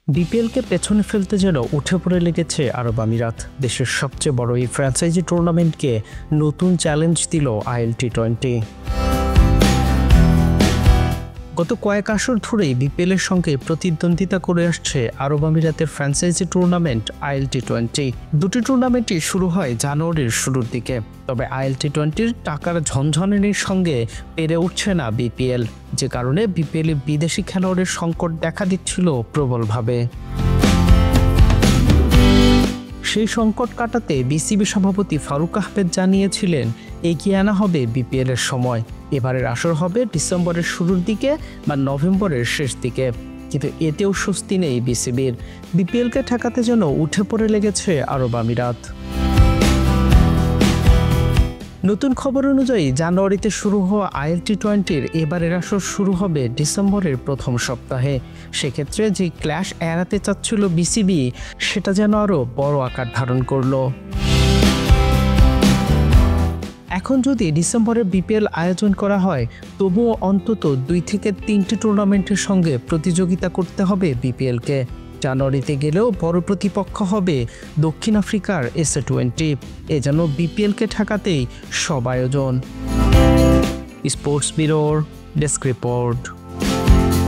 বিপিএলকে পেছনে ফেলতে যেন উঠে পড়ে লেগেছে আরব আমিরাত। দেশের সবচেয়ে বড় এই ফ্র্যাঞ্চাইজি টুর্নামেন্টকে নতুন চ্যালেঞ্জ দিল IL-T20। গত কয়েক আসর ধরেই বিপিএলের সঙ্গে প্রতিদ্বন্দ্বিতা করে আসছে আরব আমিরাতের ফ্র্যাঞ্চাইজি টুর্নামেন্ট IL-T20। দুটি টুর্নামেন্টই শুরু হয় জানুয়ারির শুরুর দিকে। তবে IL-T20-র টাকার ঝনঝনানির সঙ্গে পেরে উঠছে না বিপিএল, যে কারণে বিপিএলে বিদেশি খেলোয়াড়ের সংকট দেখা দিচ্ছিল প্রবলভাবে। সেই সংকট কাটাতে বিসিবি সভাপতি ফারুক আহমেদ জানিয়েছিলেন, এগিয়ে আনা হবে বিপিএলের সময়। এবারের আসর হবে ডিসেম্বরের শুরুর দিকে বা নভেম্বরের শেষ দিকে। কিন্তু এতেও স্বস্তি নেই বিসিবির। বিপিএলকে ঠেকাতে যেন উঠে পড়ে লেগেছে আরব আমিরাত। নতুন খবর অনুযায়ী জানুয়ারিতে শুরু হওয়া IL-T20-র এবারের আসর শুরু হবে ডিসেম্বরের প্রথম সপ্তাহে। সেক্ষেত্রে যে ক্ল্যাশ এড়াতে চাচ্ছিল বিসিবি, সেটা যেন আরও বড় আকার ধারণ করলো। এখন যদি ডিসেম্বরে বিপিএল আয়োজন করা হয়, তবুও অন্তত 2 থেকে 3টি টুর্নামেন্টের সঙ্গে প্রতিযোগিতা করতে হবে বিপিএলকে। জানুয়ারিতে গেলেও বড় প্রতিপক্ষ হবে দক্ষিণ আফ্রিকার SA-20। এ যেন বিপিএলকে ঠেকাতেই সব আয়োজন। স্পোর্টস ব্যুরোর ডেস্ক রিপোর্ট।